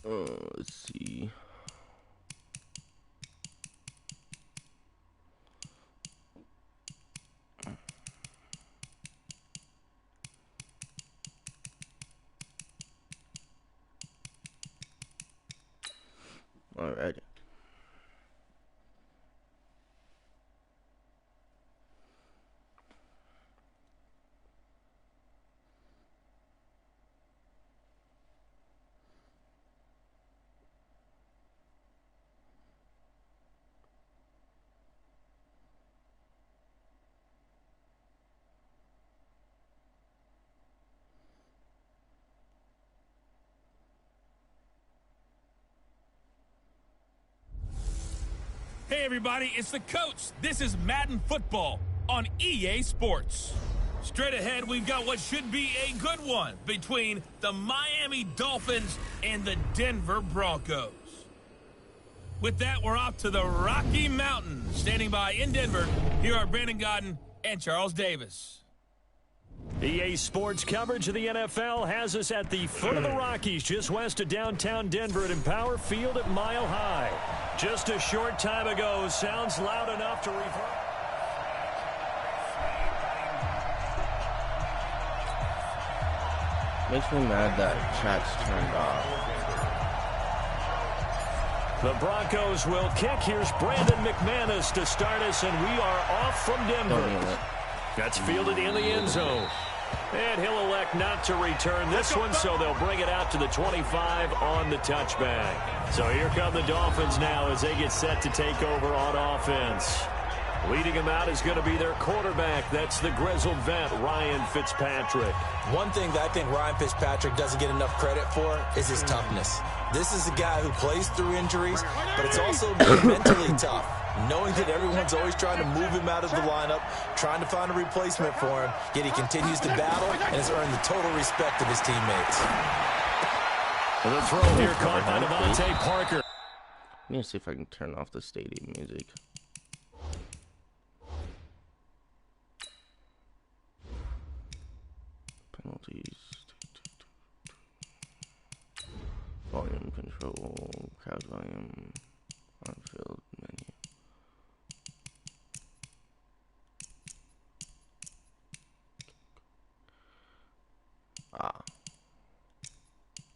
Let's see. Alrighty. Hey everybody, it's the coach. This is Madden Football on EA Sports. Straight ahead, we've got what should be a good one between the Miami Dolphins and the Denver Broncos. With that, we're off to the Rocky Mountains. Standing by in Denver, here are Brandon Godden and Charles Davis. EA Sports coverage of the NFL has us at the foot of the Rockies, just west of downtown Denver at Empower Field at Mile High. Just a short time ago, sounds loud enough to revert. Makes me mad that chat's turned off. The Broncos will kick. Here's Brandon McManus to start us, and we are off from Denver. That's fielded in the end zone. And he'll elect not to return this one, so they'll bring it out to the 25 on the touchback. So here come the Dolphins now as they get set to take over on offense. Leading them out is going to be their quarterback. That's the grizzled vet, Ryan Fitzpatrick. One thing that I think Ryan Fitzpatrick doesn't get enough credit for is his toughness. This is a guy who plays through injuries, but it's also mentally tough. Knowing that everyone's always trying to move him out of the lineup, trying to find a replacement for him, yet he continues to battle and has earned the total respect of his teammates. The throw here caught by Devontae Parker. Let me see if I can turn off the stadium music. Penalties. Volume control. Crowd volume. On-field menu.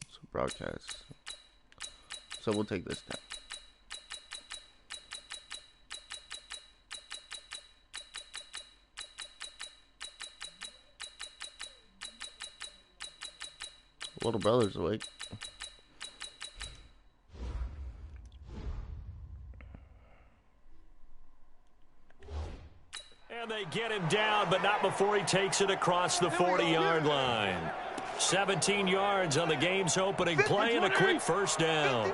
So broadcast. So we'll take this down. Little brother's awake. And they get him down, but not before he takes it across the 40-yard line. 17 yards on the game's opening play and a quick first down.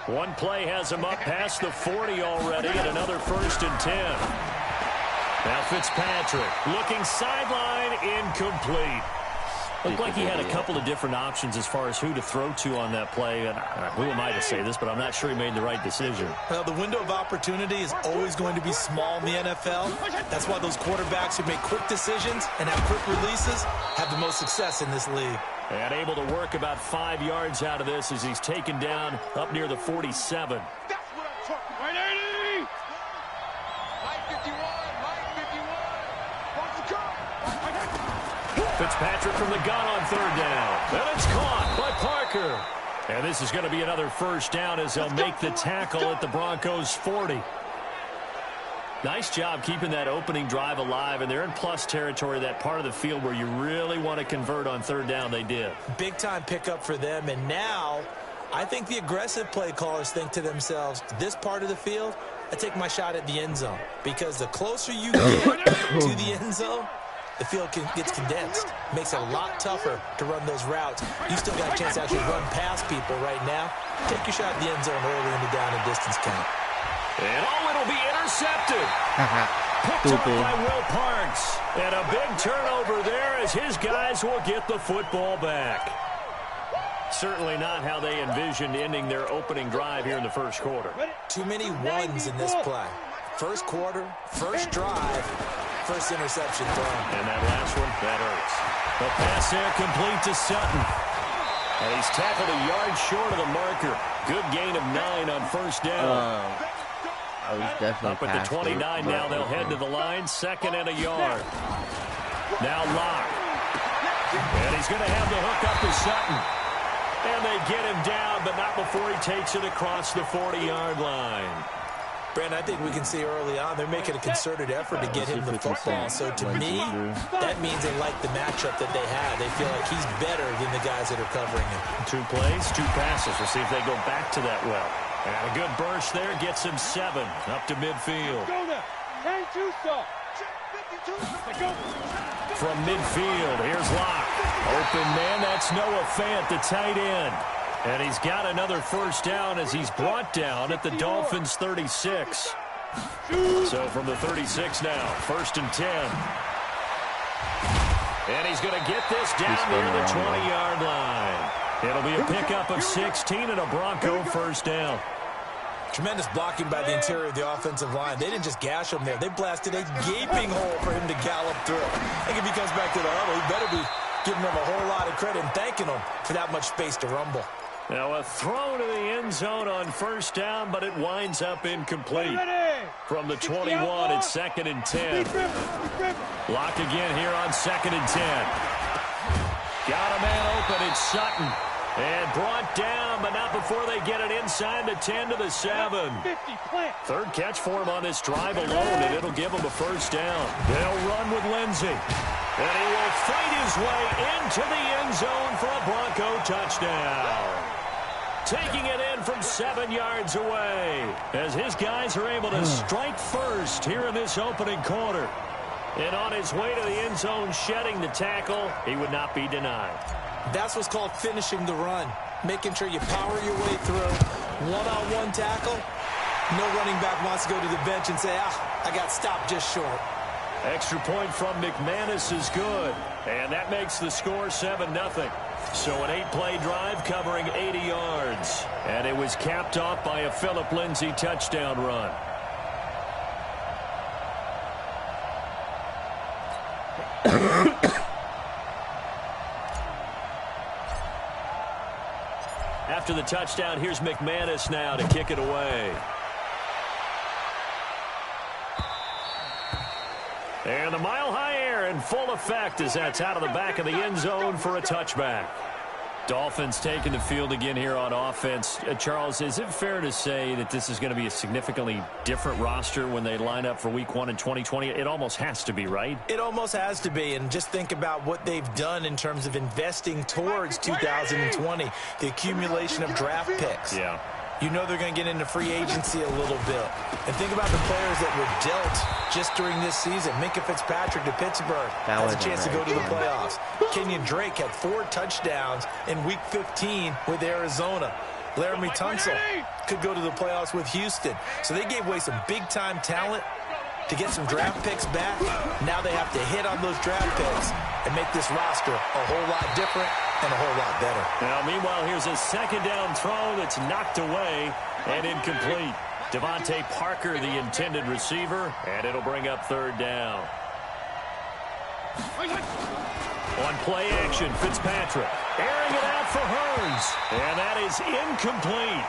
One play has him up past the 40 already and another 1st and 10. Now Fitzpatrick looking sideline, incomplete. Looked like he had a couple of different options as far as who to throw to on that play. And who am I to say this, but I'm not sure he made the right decision. Well, the window of opportunity is always going to be small in the NFL. That's why those quarterbacks who make quick decisions and have quick releases have the most success in this league. And able to work about 5 yards out of this as he's taken down up near the 47. That's what I'm talking about. 180! Line 51, line 51. Watch the car. Fitzpatrick from the gun on 3rd down. And it's caught by Parker. And this is going to be another first down as they'll make the tackle at the Broncos' 40. Nice job keeping that opening drive alive, and they're in plus territory, that part of the field where you really want to convert on 3rd down. They did. Big-time pickup for them, and now I think the aggressive play callers think to themselves, this part of the field, I take my shot at the end zone, because the closer you get to the end zone, the field gets condensed. Makes it a lot tougher to run those routes. You still got a chance to actually run past people right now. Take your shot at the end zone early in the down and distance count. And it'll be intercepted. Picked up by Will Parks. And a big turnover there as his guys will get the football back. Certainly not how they envisioned ending their opening drive here in the first quarter. Too many ones in this play. First quarter, first drive, first interception thrown. And that last one, that hurts. The pass there complete to Sutton. And he's tackled a yard short of the marker. Good gain of 9 on first down. I was definitely Up at the 29 now. They'll head to the line. 2nd and a yard. Now Locke. And he's going to have the hook up to Sutton. And they get him down, but not before he takes it across the 40-yard line. Brandon, I think we can see early on they're making a concerted effort to get him the football. So to me, that means they like the matchup that they have. They feel like he's better than the guys that are covering him. 2 plays, 2 passes. We'll see if they go back to that well. And a good burst there gets him 7 up to midfield. From midfield, here's Locke. Open man, that's Noah Fant, the tight end. And he's got another first down as he's brought down at the Dolphins' 36. So from the 36 now, 1st and 10. And he's going to get this down near the 20-yard line. It'll be a pickup of 16 and a Bronco first down. Tremendous blocking by the interior of the offensive line. They didn't just gash him there. They blasted a gaping hole for him to gallop through. I think if he comes back to the huddle, he better be giving them a whole lot of credit and thanking them for that much space to rumble. Now a throw to the end zone on first down, but it winds up incomplete. From the 21, it's 2nd and 10. Lock again here on 2nd and 10. Got a man open, it's Sutton. And brought down, but not before they get it inside the 10 to the 7. 3rd catch for him on this drive alone, and it'll give him a first down. They'll run with Lindsey. And he will fight his way into the end zone for a Bronco touchdown. Taking it in from 7 yards away as his guys are able to strike first here in this opening quarter. And on his way to the end zone, shedding the tackle, he would not be denied. That's what's called finishing the run. Making sure you power your way through. One-on-one tackle. No running back wants to go to the bench and say, I got stopped just short. Extra point from McManus is good. And that makes the score 7-0. So an 8-play drive covering 80 yards. And it was capped off by a Phillip Lindsay touchdown run. After the touchdown, here's McManus now to kick it away. And the mile-high air in full effect as that's out of the back of the end zone for a touchback. Dolphins taking the field again here on offense. Charles, is it fair to say that this is going to be a significantly different roster when they line up for Week 1 in 2020? It almost has to be, right? It almost has to be, and just think about what they've done in terms of investing towards 2020, the accumulation of draft picks. Yeah. You know they're going to get into free agency a little bit. And think about the players that were dealt just during this season. Minkah Fitzpatrick to Pittsburgh has a chance to go to the playoffs. Kenyon Drake had 4 touchdowns in Week 15 with Arizona. Laramie Tunsil could go to the playoffs with Houston. So they gave away some big-time talent to get some draft picks back. Now they have to hit on those draft picks and make this roster a whole lot different and a whole lot better. Now, meanwhile, here's a 2nd down throw that's knocked away and incomplete. Devontae Parker, the intended receiver, and it'll bring up 3rd down. On play action, Fitzpatrick airing it out for Hurns, and that is incomplete.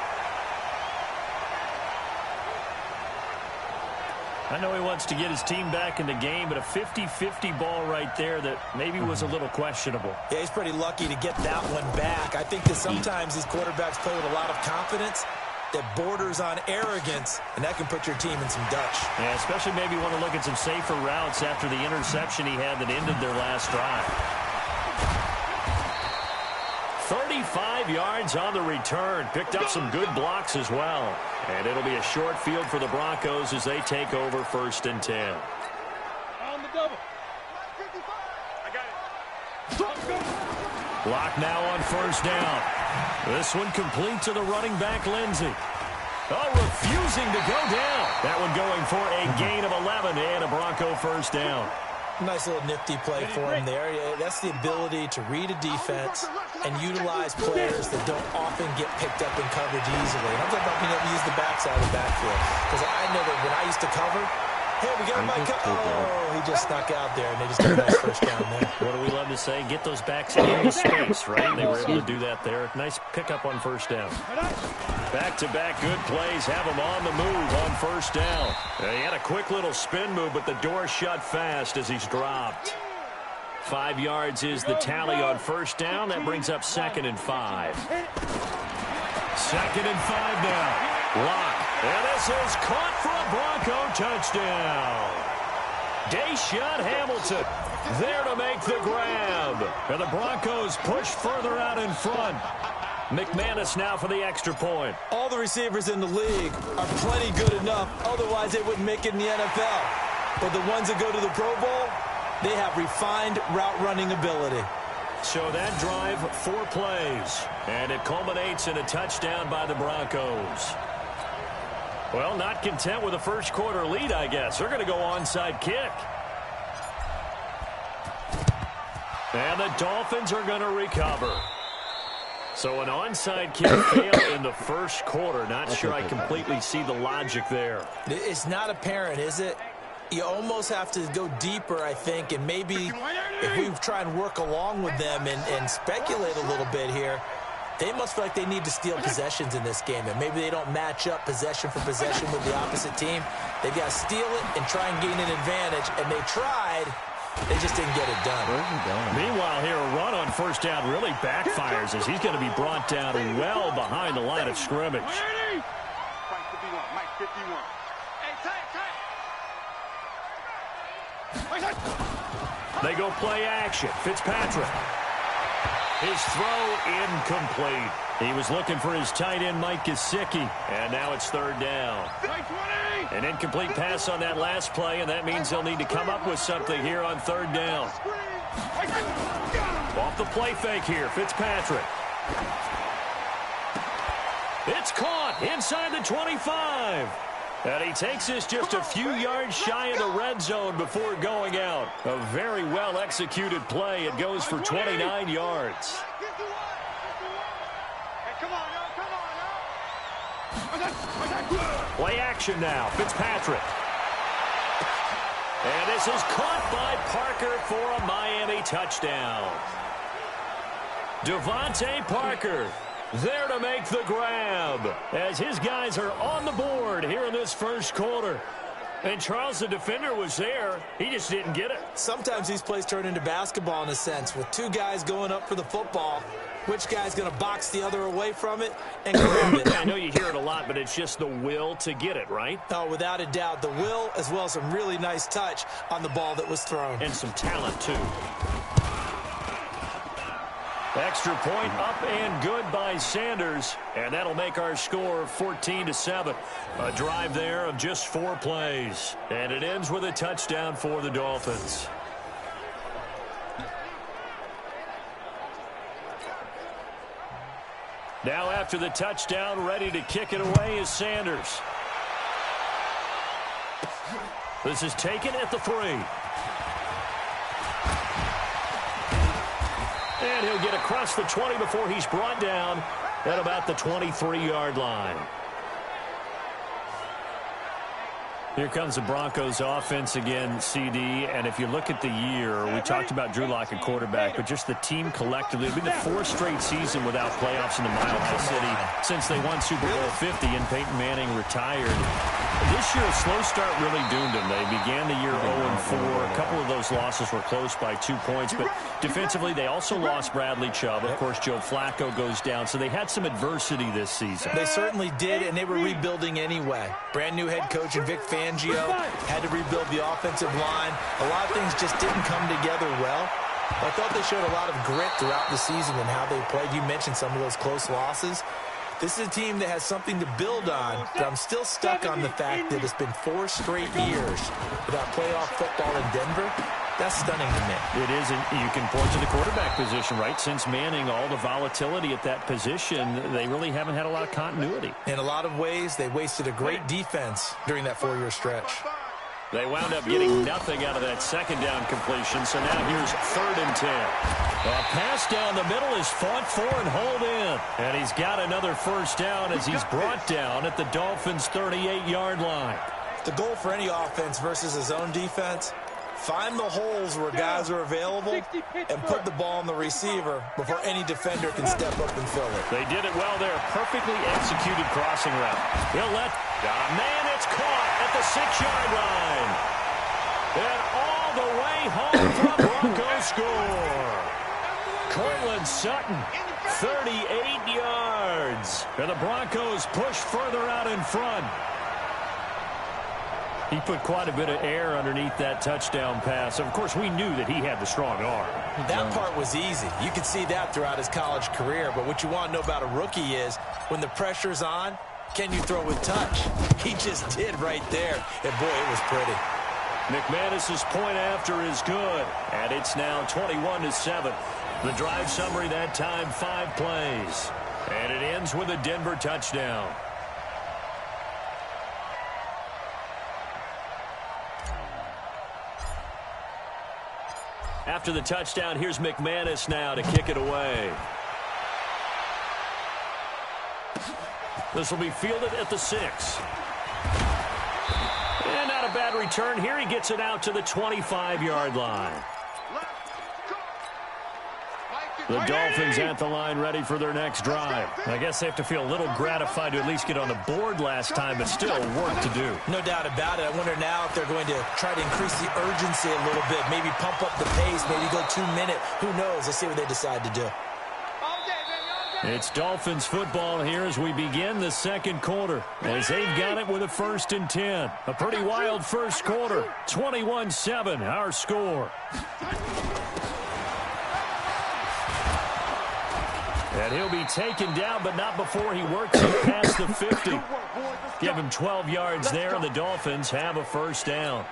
I know he wants to get his team back in the game, but a 50-50 ball right there that maybe was a little questionable. Yeah, he's pretty lucky to get that one back. I think that sometimes these quarterbacks play with a lot of confidence that borders on arrogance, and that can put your team in some Dutch. Yeah, especially maybe want to look at some safer routes after the interception he had that ended their last drive. 35 yards on the return. Picked up some good blocks as well. And it'll be a short field for the Broncos as they take over 1st and 10. On the double. I got it. Block now on 1st down. This one complete to the running back, Lindsey. Oh, refusing to go down. That one going for a gain of 11 and a Bronco 1st down. Nice little nifty play for him there. That's the ability to read a defense and utilize players that don't often get picked up in coverage easily. And I'm talking about being able to use the backside of the backfield. Because I know that when I used to cover, Hey, we got my cut. Oh, he just snuck out there, and they just got a nice first down there. What do we love to say? Get those backs into space, right? They were able to do that there. Nice pickup on first down. Back-to-back good plays have him on the move on first down. He had a quick little spin move, but the door shut fast as he's dropped. 5 yards is the tally on first down. That brings up 2nd and 5. 2nd and 5 now. Lock. And this is caught for a Bronco touchdown. Deshaun Hamilton there to make the grab. And the Broncos push further out in front. McManus now for the extra point. All the receivers in the league are plenty good enough. Otherwise, they wouldn't make it in the NFL. But the ones that go to the Pro Bowl, they have refined route running ability. So that drive, 4 plays. And it culminates in a touchdown by the Broncos. Well, not content with a first quarter lead, I guess. They're going to go onside kick. And the Dolphins are going to recover. So an onside kick fail in the first quarter. Not sure I completely see the logic there. It's not apparent, is it? You almost have to go deeper, I think, and maybe if we try and work along with them and speculate a little bit here, they must feel like they need to steal possessions in this game, and maybe they don't match up possession for possession with the opposite team. They've got to steal it and try and gain an advantage, and they tried. They just didn't get it done. Meanwhile, here, a run on first down really backfires as he's going to be brought down well behind the line of scrimmage. Mike 51, Mike 51. Hey, tight. They go play action. Fitzpatrick. His throw incomplete. He was looking for his tight end, Mike Gesicki. And now it's 3rd down. An incomplete pass on that last play, and that means they'll need to come up with something here on 3rd down. Off the play fake here, Fitzpatrick. It's caught inside the 25. And he takes this just a few yards shy of the red zone before going out. A very well-executed play. It goes for 29 yards. Play action now. Fitzpatrick. And this is caught by Parker for a Miami touchdown. Devontae Parker there to make the grab as his guys are on the board here in this first quarter. And Charles, the defender, was there. He just didn't get it. Sometimes these plays turn into basketball in a sense, with 2 guys going up for the football. Which guy's going to box the other away from it and grab it? I know you hear it a lot, but it's just the will to get it, right? Oh, without a doubt. The will, as well as some really nice touch on the ball that was thrown. And some talent, too. Extra point up and good by Sanders. And that'll make our score 14-7. A drive there of just 4 plays. And it ends with a touchdown for the Dolphins. Now after the touchdown, ready to kick it away is Sanders. This is taken at the 3. And he'll get across the 20 before he's brought down at about the 23-yard line. Here comes the Broncos offense again, CD. And if you look at the year, we talked about Drew Lock at quarterback, but just the team collectively, it'll be the 4th straight season without playoffs in the Mile High City since they won Super Bowl 50 and Peyton Manning retired. This year, a slow start really doomed them. They began the year 0-4. A couple of those losses were close by 2 points, but defensively, they also lost Bradley Chubb. Of course, Joe Flacco goes down, so they had some adversity this season. They certainly did, and they were rebuilding anyway. Brand new head coach and Vic Fangio had to rebuild the offensive line. A lot of things just didn't come together well. I thought they showed a lot of grit throughout the season and how they played. You mentioned some of those close losses. This is a team that has something to build on, but I'm still stuck on the fact that it's been 4 straight years without playoff football in Denver. That's stunning to me. It is, and you can point to the quarterback position, right? Since Manning, all the volatility at that position, they really haven't had a lot of continuity. In a lot of ways, they wasted a great defense during that 4-year stretch. They wound up getting nothing out of that 2nd down completion, so now here's 3rd and 10. A pass down the middle is fought for and hauled in. And he's got another first down as he's brought down at the Dolphins' 38-yard line. The goal for any offense versus his own defense, find the holes where guys are available and put the ball on the receiver before any defender can step up and fill it. They did it well there. Perfectly executed crossing route. He'll let, man, it's caught at the 6-yard line. And all the way home for a Broncos score. Cortland Sutton, 38 yards. And the Broncos push further out in front. He put quite a bit of air underneath that touchdown pass. Of course, we knew that he had the strong arm. That part was easy. You could see that throughout his college career. But what you want to know about a rookie is when the pressure's on, can you throw with touch? He just did right there. And, boy, it was pretty. McManus's point after is good. And it's now 21-7. The drive summary that time, 5 plays. And it ends with a Denver touchdown. After the touchdown, here's McManus now to kick it away. This will be fielded at the 6. And not a bad return here. He gets it out to the 25-yard line. The Dolphins at the line ready for their next drive. I guess they have to feel a little gratified to at least get on the board last time, but still work to do. No doubt about it. I wonder now if they're going to try to increase the urgency a little bit, maybe pump up the pace, maybe go 2 minute. Who knows? Let's see what they decide to do. It's Dolphins football here as we begin the second quarter, as they've got it with a 1st and 10. A pretty wild first quarter. 21-7, our score. And he'll be taken down, but not before he works it past the 50. Give him 12 yards there, and the Dolphins have a 1st down.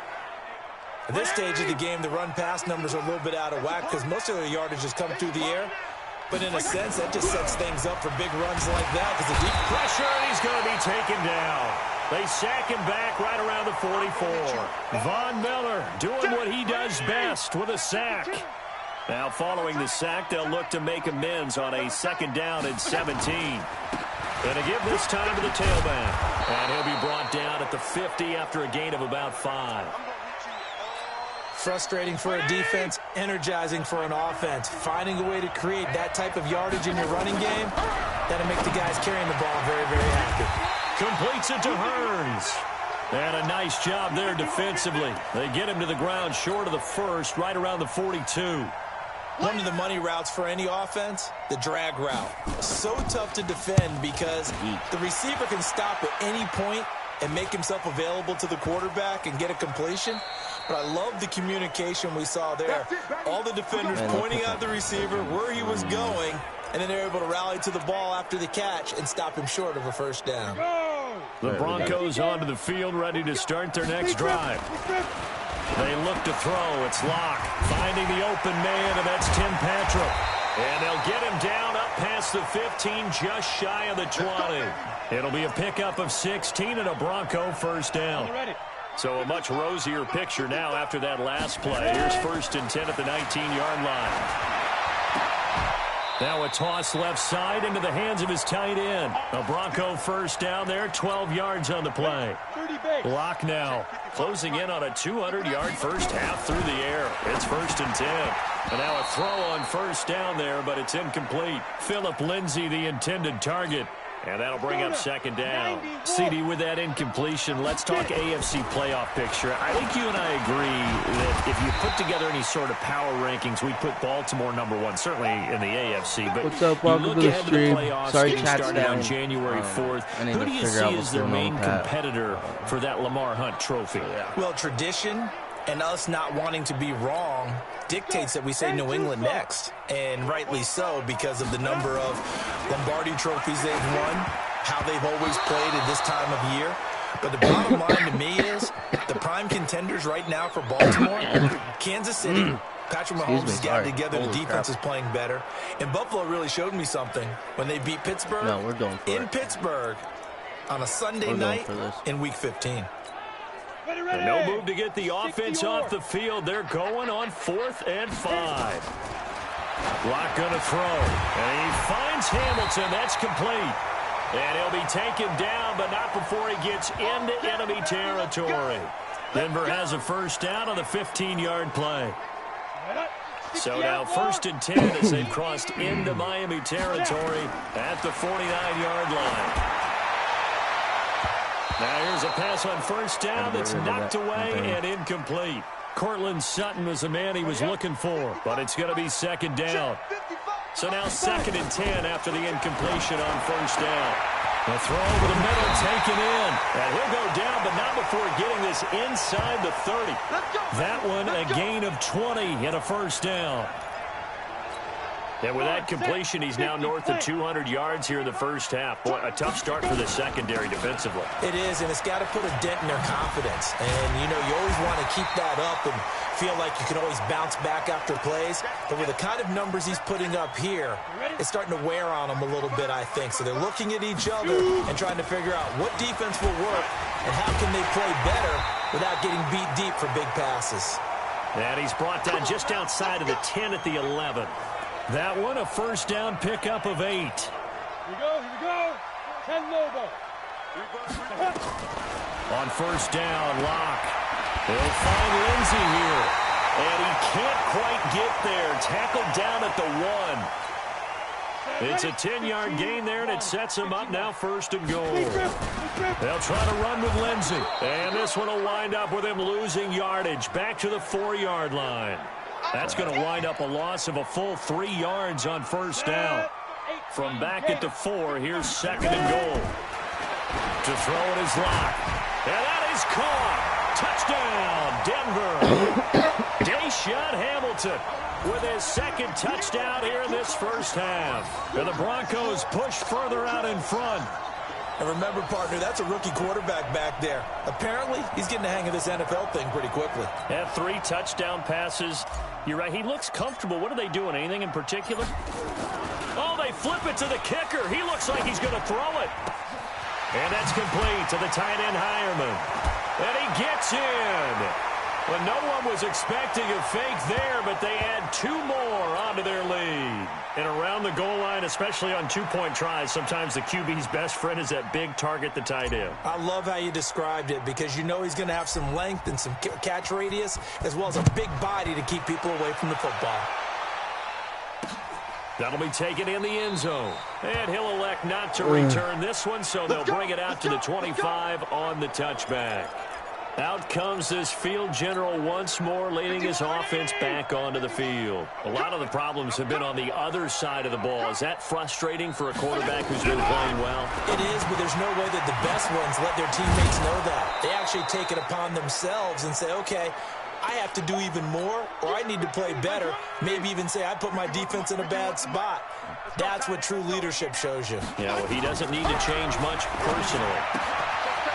At this stage of the game, the run-pass numbers are a little bit out of whack because most of their yardage has come through the air. But in a sense, that just sets things up for big runs like that because the deep pressure, and he's going to be taken down. They sack him back right around the 44. Von Miller doing what he does best with a sack. Now following the sack, they'll look to make amends on a 2nd down and 17. Going to give this time to the tailback. And he'll be brought down at the 50 after a gain of about 5. Frustrating for a defense, energizing for an offense. Finding a way to create that type of yardage in your running game, that'll make the guys carrying the ball very, very happy. Completes it to Hearns. And a nice job there defensively. They get him to the ground short of the 1st, right around the 42. One of the money routes for any offense, the drag route. So tough to defend because the receiver can stop at any point and make himself available to the quarterback and get a completion. But I love the communication we saw there. All the defenders pointing out the receiver, where he was going, and then they're able to rally to the ball after the catch and stop him short of a 1st down. The Broncos onto the field, ready to start their next drive. They look to throw. It's Locke finding the open man, and that's Tim Patrick. And they'll get him down up past the 15, just shy of the 20. It'll be a pickup of 16 and a Bronco 1st down. So a much rosier picture now after that last play. Here's 1st and 10 at the 19-yard line. Now a toss left side into the hands of his tight end. A Bronco 1st down there, 12 yards on the play. Locke now closing in on a 200-yard first half through the air. It's 1st and 10. And now a throw on 1st down there, but it's incomplete. Phillip Lindsay, the intended target. And that'll bring up 2nd down. CD, with that incompletion, let's talk AFC playoff picture. I think you and I agree that if you put together any sort of power rankings, we'd put Baltimore #1, certainly in the AFC. But what's up? Welcome to the stream. Sorry, chat's started on January 4th. Who do you see as their main competitor for that Lamar Hunt trophy? Well, tradition and us not wanting to be wrong dictates that we say New England next. And rightly so, because of the number of Lombardi trophies they've won, how they've always played at this time of year. But the bottom line to me is the prime contenders right now for Baltimore, Kansas City. Patrick Mahomes has gotten together. The defense is playing better. And Buffalo really showed me something when they beat Pittsburgh in Pittsburgh on a Sunday night in Week 15. And no move to get the offense off the field. They're going on 4th and 5. Locke going to throw. And he finds Hamilton. That's complete. And he'll be taken down, but not before he gets into enemy territory. Denver has a first down on the 15-yard play. So now 1st and 10 as they've crossed into Miami territory at the 49-yard line. Now here's a pass on first down that's knocked away and incomplete. Cortland Sutton was the man he was looking for, but it's going to be 2nd down. So now 2nd and 10 after the incompletion on first down. The throw over the middle taken in. And he'll go down, but not before getting this inside the 30. That one a gain of 20 and a first down. And with that completion, he's now north of 200 yards here in the first half. Boy, a tough start for the secondary defensively. It is, and it's got to put a dent in their confidence. And, you know, you always want to keep that up and feel like you can always bounce back after plays. But with the kind of numbers he's putting up here, it's starting to wear on them a little bit, I think. So they're looking at each other and trying to figure out what defense will work and how can they play better without getting beat deep for big passes. And he's brought down just outside of the 10 at the 11. That one a first down pickup of 8. Here we go. 10 Lobo. On first down, Locke. He'll find Lindsey here. And he can't quite get there. Tackled down at the 1. It's a 10-yard gain there, and it sets him up now 1st and goal. They'll try to run with Lindsey. And this one will wind up with him losing yardage back to the 4-yard line. That's going to wind up a loss of a full 3 yards on first down. From back at the 4, here's 2nd and goal. To throw it is Locke. And that is caught. Touchdown, Denver. Deshaun Hamilton with his 2nd touchdown here in this first half. And the Broncos push further out in front. And remember, partner, that's a rookie quarterback back there. Apparently, he's getting the hang of this NFL thing pretty quickly. Had 3 touchdown passes. You're right, he looks comfortable. What are they doing? Anything in particular? Oh, they flip it to the kicker. He looks like he's going to throw it. And that's complete to the tight end, Hireman. And he gets in. Well, no one was expecting a fake there, but they add 2 more onto their lead. And around the goal line, especially on 2-point tries, sometimes the QB's best friend is that big target, the tight end. I love how you described it because you know he's going to have some length and some catch radius as well as a big body to keep people away from the football. That'll be taken in the end zone. And he'll elect not to return this one, so they'll bring it out to the 25 on the touchback. Out comes this field general once more, leading his offense back onto the field. A lot of the problems have been on the other side of the ball. Is that frustrating for a quarterback who's been playing well? It is, but there's no way that the best ones let their teammates know that. They actually take it upon themselves and say, okay, I have to do even more, or I need to play better. Maybe even say I put my defense in a bad spot. That's what true leadership shows you. Yeah, well, he doesn't need to change much personally.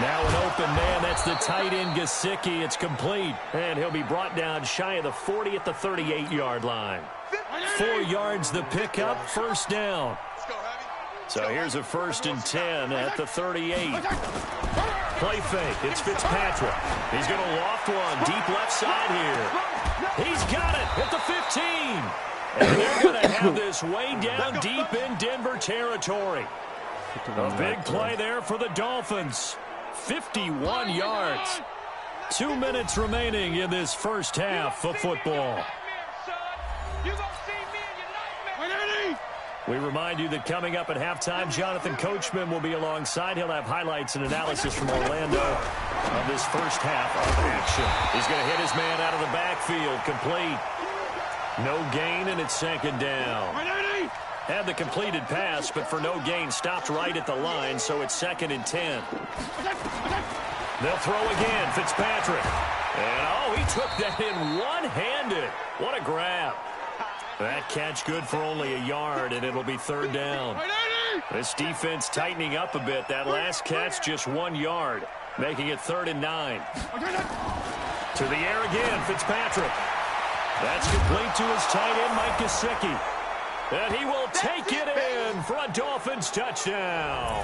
Now an open man, that's the tight end Gesicki. It's complete, and he'll be brought down shy of the 40 at the 38-yard line. 4 yards the pickup, first down. So here's a 1st and 10 at the 38. Play fake, it's Fitzpatrick. He's going to loft one, deep left side here. He's got it at the 15. And they're going to have this way down deep in Denver territory. A big play there for the Dolphins. 51 yards. 2 minutes remaining in this first half of football. We remind you that coming up at halftime, Jonathan Coachman will be alongside. He'll have highlights and analysis from Orlando of this first half of action. He's going to hit his man out of the backfield. Complete. No gain, and it's 2nd down. Had the completed pass, but for no gain, stopped right at the line, so it's 2nd and 10. They'll throw again, Fitzpatrick. And, oh, he took that in one-handed. What a grab. That catch good for only a yard, and it'll be 3rd down. This defense tightening up a bit. That last catch just 1 yard, making it 3rd and 9. To the air again, Fitzpatrick. That's complete to his tight end, Mike Gesicki. And he will take it in for a Dolphins touchdown.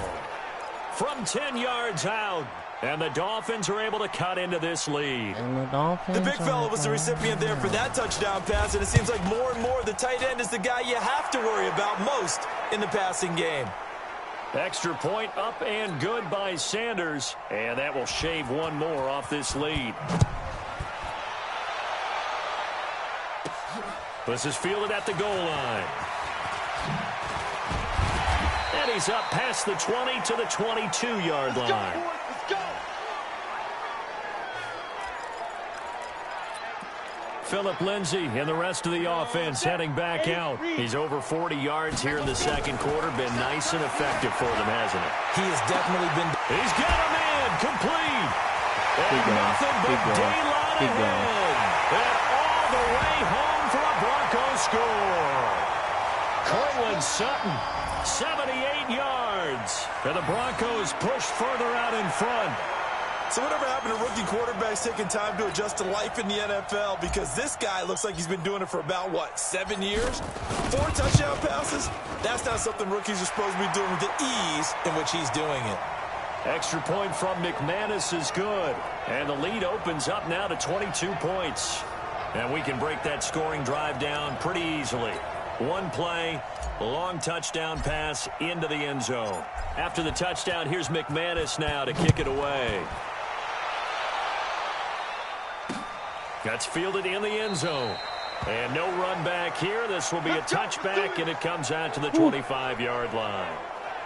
From 10 yards out. And the Dolphins are able to cut into this lead. The big fella was the recipient there for that touchdown pass, and it seems like more and more the tight end is the guy you have to worry about most in the passing game. Extra point up and good by Sanders. And that will shave one more off this lead. This is fielded at the goal line. And he's up past the 20 to the 22-yard line. Phillip Lindsay and the rest of the offense heading back out. He's over 40 yards here in the second quarter. Been nice and effective for them, hasn't it? He has definitely been. He's got him in. Complete. And nothing but daylight ahead. And all the way home for a Broncos score. Cortland Sutton, 78 yards. And the Broncos push further out in front. So whatever happened to rookie quarterbacks taking time to adjust to life in the NFL? Because this guy looks like he's been doing it for about, 7 years? 4 touchdown passes? That's not something rookies are supposed to be doing with the ease in which he's doing it. Extra point from McManus is good. And the lead opens up now to 22 points. And we can break that scoring drive down pretty easily. One play, long touchdown pass into the end zone. After the touchdown, here's McManus now to kick it away. That's fielded in the end zone. And no run back here. This will be a touchback, and it comes out to the 25-yard line.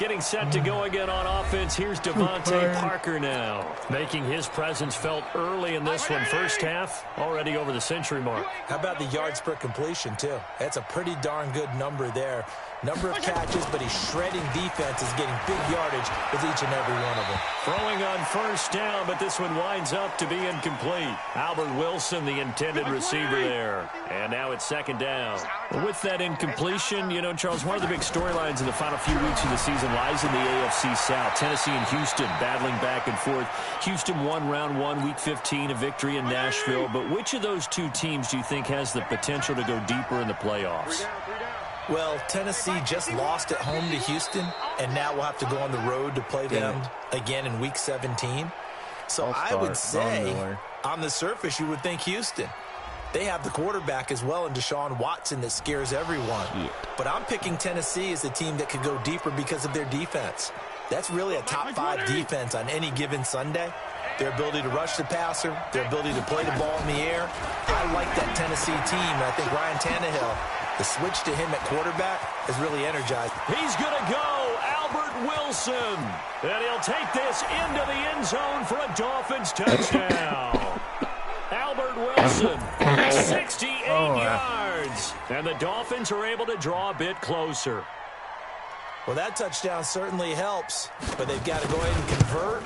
Getting set to go again on offense. Here's Devontae Parker now. Making his presence felt early in this one. First half, already over the century mark. How about the yards per completion, too? That's a pretty darn good number there. Number of catches, but he's shredding defenses, getting big yardage with each and every one of them. Throwing on first down, but this one winds up to be incomplete. Albert Wilson, the intended receiver there. And now it's second down. With that incompletion, Charles, one of the big storylines in the final few weeks of the season lies in the AFC South. Tennessee and Houston battling back and forth. Houston won round 1, week 15, a victory in Nashville. But which of those two teams do you think has the potential to go deeper in the playoffs? Well, Tennessee just lost at home to Houston, and now we'll have to go on the road to play them again in Week 17. So I would say, on the surface, you would think Houston. They have the quarterback as well in Deshaun Watson that scares everyone. Yeah. But I'm picking Tennessee as a team that could go deeper because of their defense. That's really a top 5 defense on any given Sunday. Their ability to rush the passer, their ability to play the ball in the air. I like that Tennessee team, and I think Ryan Tannehill, the switch to him at quarterback has really energized. He's going to go, Albert Wilson. And he'll take this into the end zone for a Dolphins touchdown. Albert Wilson, 68 yards. And the Dolphins are able to draw a bit closer. Well, that touchdown certainly helps, but they've got to go ahead and convert,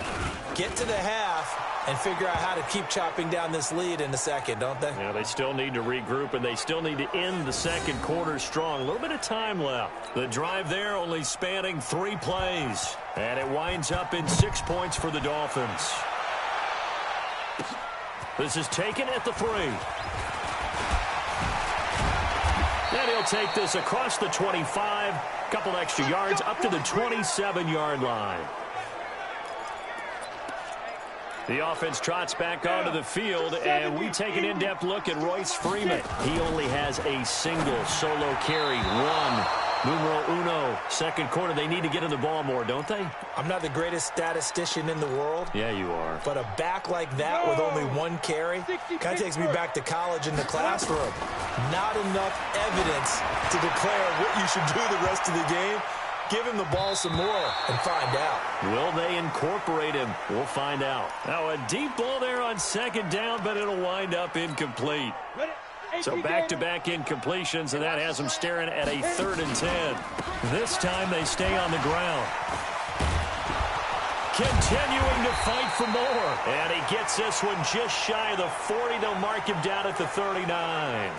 get to the half, and figure out how to keep chopping down this lead in the second, don't they? Yeah, they still need to regroup, and they still need to end the second quarter strong. A little bit of time left. The drive there only spanning 3 plays, and it winds up in 6 points for the Dolphins. This is taken at the 3. And he'll take this across the 25, couple extra yards up to the 27-yard line. The offense trots back onto the field, and we take an in-depth look at Royce Freeman. He only has a single solo carry, 1. Numero uno, second quarter. They need to get in the ball more, don't they? I'm not the greatest statistician in the world. Yeah, you are. But a back like that with only 1 carry kind of takes me back to college in the classroom. Not enough evidence to declare what you should do the rest of the game. Give him the ball some more and find out. Will they incorporate him? We'll find out. Now, a deep ball there on second down, but it'll wind up incomplete. So back-to-back incompletions, and that has them staring at a 3rd and 10. This time they stay on the ground. Continuing to fight for more. And he gets this one just shy of the 40. They'll mark him down at the 39.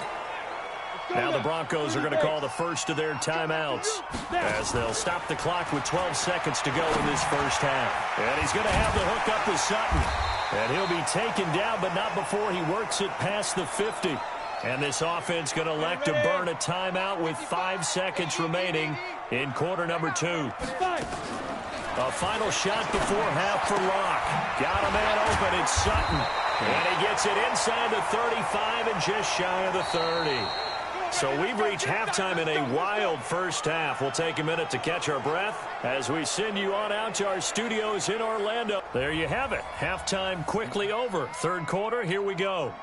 Now the Broncos are going to call the first of their timeouts as they'll stop the clock with 12 seconds to go in this first half. And he's going to have the hook up with Sutton. And he'll be taken down, but not before he works it past the 50. And this offense going to elect to burn a timeout with 5 seconds remaining in quarter number 2. A final shot before half for Locke. Got a man open. It's Sutton. And he gets it inside the 35 and just shy of the 30. So we've reached halftime in a wild first half. We'll take a minute to catch our breath as we send you on out to our studios in Orlando. There you have it. Halftime quickly over. Third quarter, here we go.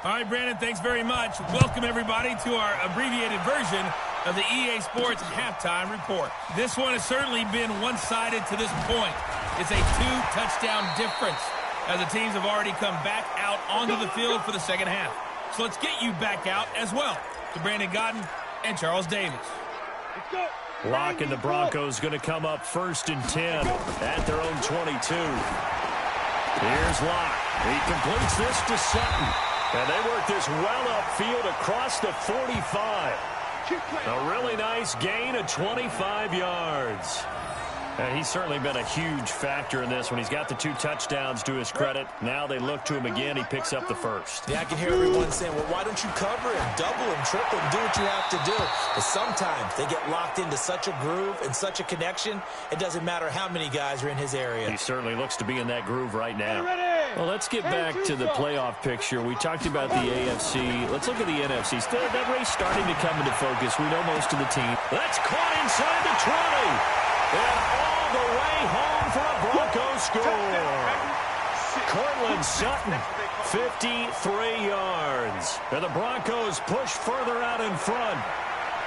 All right, Brandon, thanks very much. Welcome, everybody, to our abbreviated version of the EA Sports Halftime Report. This one has certainly been one-sided to this point. It's a 2-touchdown difference as the teams have already come back out onto the field for the second half. So let's get you back out as well to Brandon Godden and Charles Davis. Lock and the Broncos going to come up 1st and 10 at their own 22. Here's Locke. He completes this to Sutton. And they work this well upfield across the 45. A really nice gain of 25 yards. And he's certainly been a huge factor in this when he's got the 2 touchdowns to his credit. Now they look to him again. He picks up the first. Yeah, I can hear everyone saying, well, why don't you cover him, double him, triple him, do what you have to do. But sometimes they get locked into such a groove and such a connection, it doesn't matter how many guys are in his area. He certainly looks to be in that groove right now. Well, let's get back to the playoff picture. We talked about the AFC. Let's look at the NFC. Still, that race starting to come into focus. We know most of the team. That's caught inside the 20. And all the way home for a Broncos score. Cortland Sutton, 53 yards. And the Broncos push further out in front.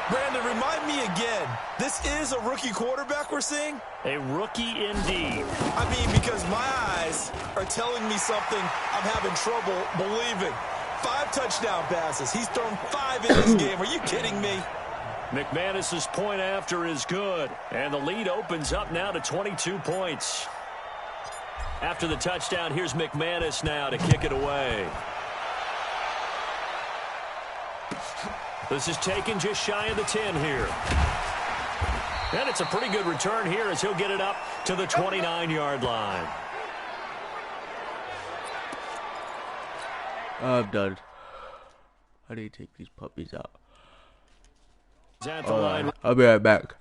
Brandon, remind me again, this is a rookie quarterback we're seeing? A rookie indeed. I mean, because my eyes are telling me something I'm having trouble believing. 5 touchdown passes. He's thrown 5 in this game. Are you kidding me? McManus's point after is good. And the lead opens up now to 22 points. After the touchdown, here's McManus now to kick it away. This is taken just shy of the 10 here. And it's a pretty good return here as he'll get it up to the 29-yard line. I'm done. How do you take these puppies out? At the line. I'll be right back.